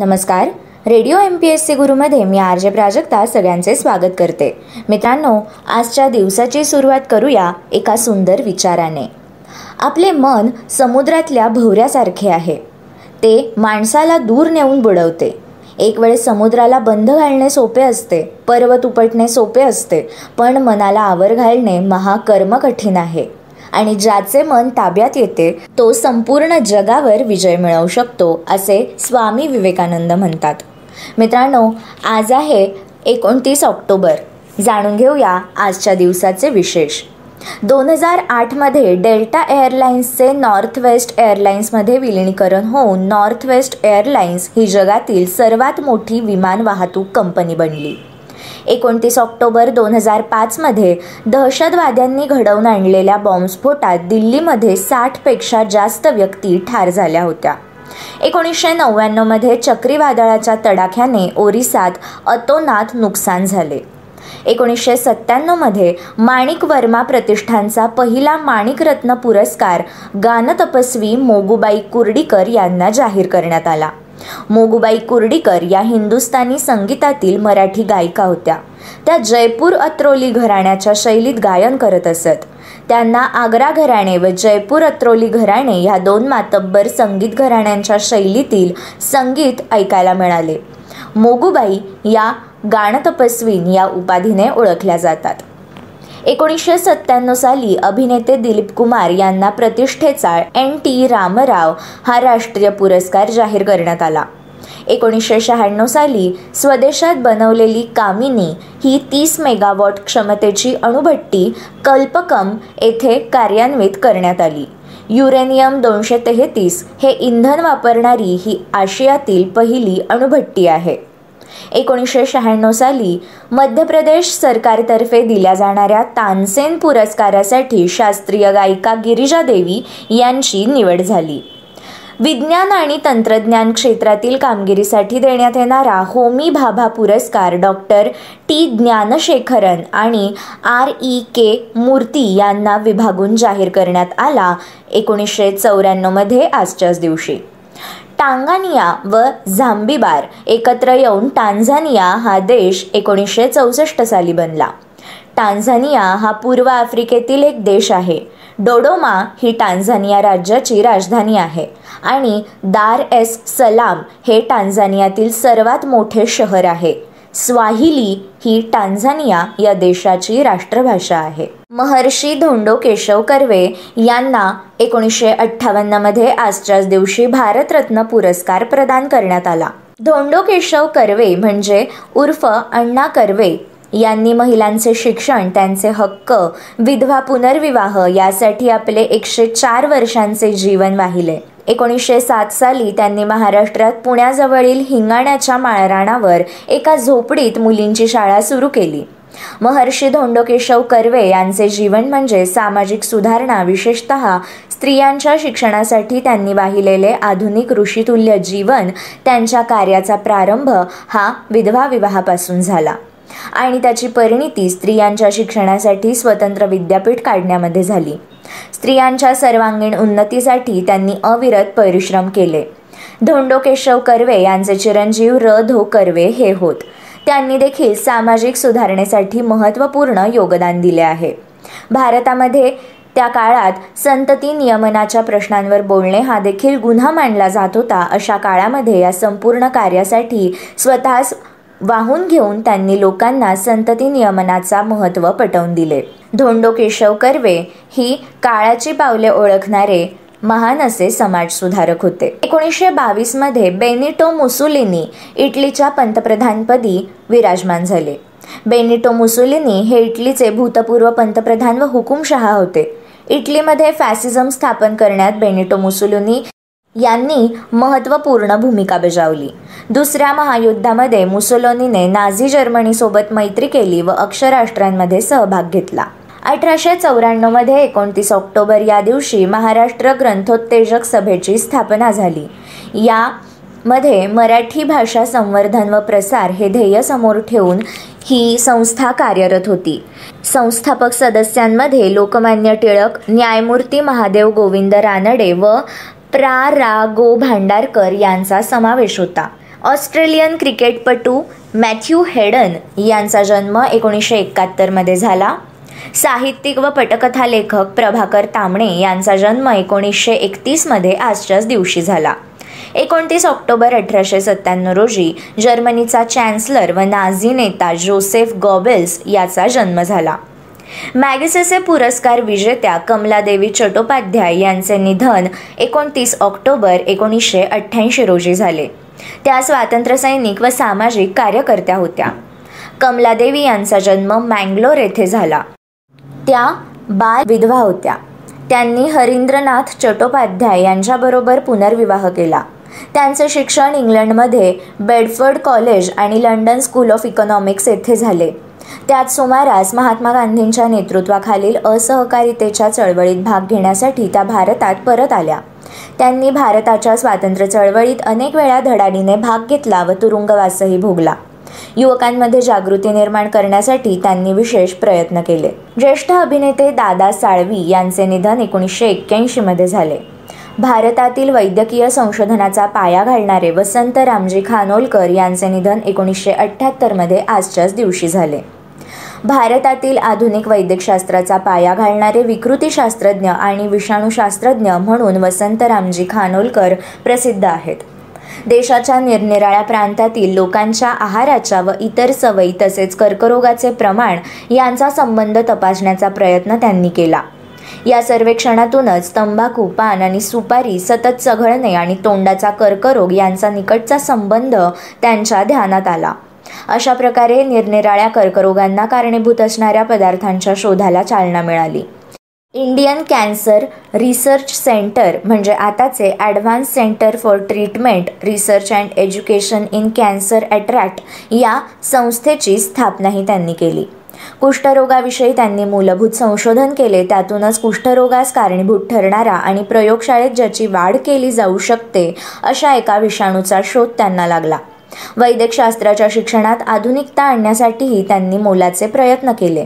नमस्कार. Radio MPSC गुरुमध्ये मी RJ Prajakta सगळ्यांचे स्वागत करते. मित्रांनो, आजच्या दिवसाची सुरुवात करूया एका सुंदर विचाराने. आपले मन समुद्रातल्या भोवऱ्यासारखे आहे. ते माणसाला दूर नेऊन बुडवते. एक वेळ समुद्राला बंध घालणे सोपे असते, पर्वत उपटणे सोपे असते, पण मनाला आवर घालणे महाकर्म कठीण आहे. आणि ज्याचे मन ताब्यात येते तो संपूर्ण जगावर विजय मिळवू शकतो, असे स्वामी विवेकानंद म्हणतात. मित्रांनो, आज आहे 29 ऑक्टोबर. जाणून घेऊया आजच्या दिवसाचे विशेष. 2008मध्ये डेल्टा एअरलाइन्सचे नॉर्थ वेस्ट एअरलाइन्समध्ये विलिनीकरण होऊन नॉर्थ वेस्ट एअरलाइन्स ही जगातील सर्वात मोठी विमान वाहतूक कंपनी बनली. 29 ऑक्टोबर 2005मध्ये दहशतवाद्यांनी घडवून आणलेल्या बॉम्बस्फोटात दिल्लीमध्ये 60पेक्षा जास्त व्यक्ती ठार झाल्या होत्या. 1999मध्ये चक्रीवादळाच्या तडाख्याने ओरिसात अतोनात नुकसान झाले. 1997मध्ये माणिक वर्मा प्रतिष्ठानचा पहिला माणिकरत्न पुरस्कार गानतपस्वी मोगूबाई कुर्डीकर यांना जाहीर करण्यात आला. मोगूबाई कुर्डीकर या हिंदुस्थानी संगीतातील मराठी गायिका होत्या. त्या जयपूर अत्रोली घराण्याच्या शैलीत गायन करत असत. त्यांना आग्रा घराणे व जयपूर अत्रोली घराणे ह्या दोन मातब्बर संगीत घराण्यांच्या शैलीतील संगीत ऐकायला मिळाले. मोगूबाई या गानतपस्वीन या उपाधीने ओळखल्या जातात. 1997 साली अभिनेते दिलीप कुमार यांना प्रतिष्ठेचा NT रामराव हा राष्ट्रीय पुरस्कार जाहीर करण्यात आला. 1996 साली स्वदेशात बनवलेली कामिनी ही 30 मेगावॉट क्षमतेची अणुभट्टी कल्पकम येथे कार्यान्वित करण्यात आली. युरेनियम 233 हे इंधन वापरणारी ही आशियातील पहिली अणुभट्टी आहे. 1996 साली मध्य प्रदेश सरकारतर्फे दिल्या जाणाऱ्या तानसेन पुरस्कारासाठी शास्त्रीय गायिका गिरिजा देवी यांची निवड झाली. विज्ञान आणि तंत्रज्ञान क्षेत्रातील कामगिरीसाठी देण्यात येणारा होमी भाभा पुरस्कार डॉक्टर T ज्ञानशेखरन आणि REK मूर्ती यांना विभागून जाहीर करण्यात आला. 1994मध्ये आजच्याच दिवशी टांगानिया व झांबिबार एकत्र येऊन टांझानिया हा देश 1964 साली बनला. टांझानिया हा पूर्व आफ्रिकेतील एक देश आहे. डोडोमा ही टांझानिया राज्याची राजधानी आहे आणि दार एस सलाम हे टांझानियातील सर्वात मोठे शहर आहे. स्वाहिली ही टांझानिया या देशाची राष्ट्रभाषा आहे. महर्षी धोंडो केशव कर्वे यांना 1958मध्ये आजच्याच दिवशी भारतरत्न पुरस्कार प्रदान करण्यात आला. धोंडो केशव कर्वे म्हणजे उर्फ अण्णा कर्वे यांनी महिलांचे शिक्षण, त्यांचे हक्क, विधवा पुनर्विवाह यासाठी आपले 104 वर्षांचे जीवन वाहिले. 1907 साली त्यांनी महाराष्ट्रात पुण्याजवळील हिंगाण्याच्या माळरानावर एका झोपडीत मुलींची शाळा सुरू केली. महर्षी धोंडो केशव कर्वे यांचे जीवन म्हणजे सामाजिक सुधारणा, विशेषतः स्त्रियांच्या शिक्षणासाठी त्यांनी वाहिलेले आधुनिक ऋषितुल्य जीवन. त्यांच्या कार्याचा प्रारंभ हा विधवा विवाहापासून झाला आणि त्याची परिणिती स्त्रियांच्या शिक्षणासाठी स्वतंत्र विद्यापीठ काढण्यामध्ये झाली. स्त्रियांच्या सर्वांगीण उन्नतीसाठी त्यांनी अविरत परिश्रम केले. धोंडो केशव कर्वे यांचे चिरंजीव धो कर्वे हे होत. त्यांनी देखील सामाजिक सुधारणेसाठी महत्त्वपूर्ण योगदान दिले आहे. भारतामध्ये त्या काळात संतती नियमनाच्या प्रश्नांवर बोलणे हा देखील गुन्हा मानला जात होता. अशा काळामध्ये या संपूर्ण कार्यासाठी स्वतःच वाहून घेऊन त्यांनी लोकांना संतती नियमनाचा महत्त्व पटवून दिले. धोंडो केशव कर्वे ही काळाची पावले ओळखणारे महान असे समाजसुधारक होते. 1922मध्ये बेनिटो मुसोलिनी इटलीच्या पंतप्रधानपदी विराजमान झाले. बेनिटो मुसोलिनी हे इटलीचे भूतपूर्व पंतप्रधान व हुकुमशहा होते. इटलीमध्ये फॅसिझम स्थापन करण्यात बेनिटो मुसोलिनी यांनी महत्त्वपूर्ण भूमिका बजावली. दुसऱ्या महायुद्धामध्ये मुसोलिनीने नाझी जर्मनीसोबत मैत्री केली व अक्षराष्ट्रांमध्ये सहभाग घेतला. 1894मध्ये 29 ऑक्टोबर या दिवशी महाराष्ट्र ग्रंथोत्तेजक सभेची स्थापना झाली. यामध्ये मराठी भाषा संवर्धन व प्रसार हे ध्येय समोर ठेवून ही संस्था कार्यरत होती. संस्थापक सदस्यांमध्ये लोकमान्य टिळक, न्यायमूर्ती महादेव गोविंद रानडे व प्रा. रा. गो. भांडारकर यांचा समावेश होता. ऑस्ट्रेलियन क्रिकेटपटू मॅथ्यू हेडन यांचा जन्म 1971 झाला. साहित्यिक व पटकथा लेखक प्रभाकर तांबणे यांचा जन्म 1931 आजच्याच दिवशी झाला. 29 ऑक्टोबर 1897 रोजी जर्मनीचा चॅन्सलर व नाझी नेता जोसेफ गॉबेल्स याचा जन्म झाला. मॅगसेसे पुरस्कार विजेत्या कमलादेवी चट्टोपाध्याय यांचे निधन 29 ऑक्टोबर 1988 रोजी झाले. त्या स्वातंत्र्यसैनिक व सामाजिक कार्यकर्त्या होत्या. कमलादेवी यांचा जन्म मँगलोर येथे झाला. त्या बाल विधवा होत्या. त्यांनी हरिंद्रनाथ चट्टोपाध्याय यांच्याबरोबर पुनर्विवाह केला. त्यांचे शिक्षण इंग्लंडमध्ये बेडफोर्ड कॉलेज आणि लंडन स्कूल ऑफ इकॉनॉमिक्स येथे झाले. त्याच सुमारास महात्मा गांधींच्या नेतृत्वाखालील असहकारितेच्या चळवळीत भाग घेण्यासाठी त्या भारतात परत आल्या. त्यांनी भारताच्या स्वातंत्र्य चळवळीत अनेक वेळा धडाडीने भाग घेतला व तुरुंगवासही भोगला. युवकांमध्ये जागृती निर्माण करण्यासाठी त्यांनी विशेष प्रयत्न केले. ज्येष्ठ अभिनेते दादा साळवी यांचे निधन 1981 झाले. भारतातील वैद्यकीय संशोधनाचा पाया घालणारे वसंत रामजी खानोलकर यांचे निधन 1978 आजच्याच दिवशी झाले. भारतातील आधुनिक वैद्यकशास्त्राचा पाया घालणारे विकृतीशास्त्रज्ञ आणि विषाणूशास्त्रज्ञ म्हणून वसंत रामजी खानोलकर प्रसिद्ध आहेत. देशाच्या निरनिराळ्या प्रांतातील लोकांच्या आहाराच्या व इतर सवयी तसेच कर्करोगाचे प्रमाण यांचा संबंध तपासण्याचा प्रयत्न त्यांनी केला. या सर्वेक्षणातूनच तंबाखू, पान आणि सुपारी सतत चघळणे आणि तोंडाचा कर्करोग यांचा निकटचा संबंध त्यांच्या ध्यानात आला. अशा प्रकारे निरनिराळ्या कर्करोगांना कारणीभूत असणाऱ्या पदार्थांच्या शोधाला चालना मिळाली. इंडियन कॅन्सर रिसर्च सेंटर म्हणजे आताचे advance centre for treatment research and education in cancer attract या संस्थेची स्थापनाही त्यांनी केली. कुष्ठरोगाविषयी त्यांनी मूलभूत संशोधन केले. त्यातूनच कुष्ठरोगास कारणीभूत ठरणारा आणि प्रयोगशाळेत ज्याची वाढ केली जाऊ शकते अशा एका विषाणूचा शोध त्यांना लागला. वैद्यकशास्त्राच्या शिक्षणात आधुनिकता आणण्यासाठीही त्यांनी मोलाचे प्रयत्न केले.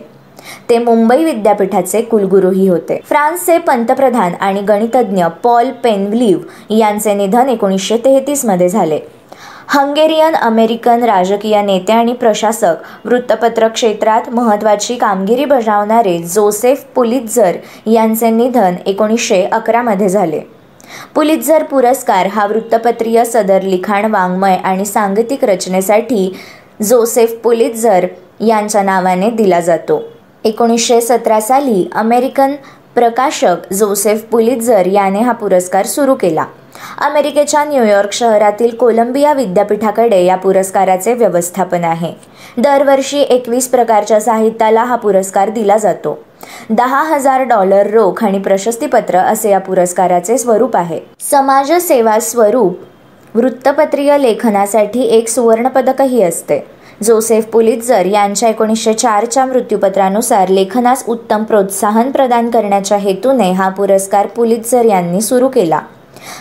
ते मुंबई विद्यापीठाचे कुलगुरूही होते. फ्रान्सचे पंतप्रधान आणि गणितज्ञ पॉल पेनव्लीव यांचे निधन 1933 झाले. हंगेरियन अमेरिकन राजकीय नेते आणि प्रशासक, वृत्तपत्र क्षेत्रात महत्त्वाची कामगिरी बजावणारे जोसेफ पुलित्झर यांचे निधन 1911 झाले. पुलित्झर पुरस्कार हा वृत्तपत्रीय सदर लिखाण, वाङ्मय आणि सांगीतिक रचनेसाठी जोसेफ पुलित्झर यांच्या नावाने दिला जातो. 1917 साली अमेरिकन प्रकाशक जोसेफ पुलित्झर याने हा पुरस्कार सुरू केला. अमेरिकेच्या न्यूयॉर्क शहरातील कोलंबिया विद्यापीठाकडे या पुरस्काराचे व्यवस्थापन आहे. दरवर्षी 21 प्रकारच्या साहित्याला हा पुरस्कार दिला जातो. $10,000 रोख आणि प्रशस्तीपत्र असे या पुरस्काराचे स्वरूप आहे. समाजसेवा स्वरूप वृत्तपत्रीय लेखनासाठी एक सुवर्णपदकही असते. जोसेफ पुलित्झर यांच्या 1904च्या मृत्यूपत्रानुसार लेखनास उत्तम प्रोत्साहन प्रदान करण्याच्या हेतूने हा पुरस्कार पुलित्झर यांनी सुरू केला.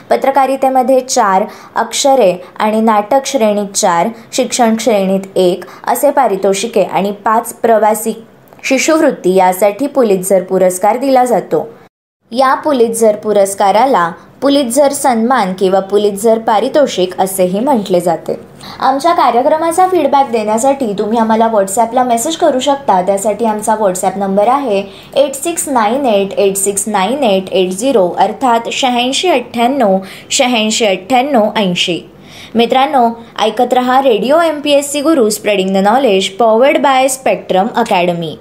पत्रकारितेमध्ये 4 अक्षरे आणि नाटक श्रेणीत 4, शिक्षण श्रेणीत 1 असे पारितोषिके आणि 5 प्रवासी शिष्यवृत्ती यासाठी पुलित्झर पुरस्कार दिला जातो. या पुलित्झर पुरस्काराला पुलित्झर सन्मान किंवा पुलित्झर पारितोषिक असेही म्हटले जाते. आमच्या कार्यक्रमाचा फीडबॅक देण्यासाठी तुम्ही आम्हाला व्हॉट्सॲपला मेसेज करू शकता. त्यासाठी आमचा व्हॉट्सॲप नंबर आहे 8698869880 अर्थात 8698869880. मित्रांनो, ऐकत रहा radio MPSC Guru, spreading the knowledge, powered by spectrum academy.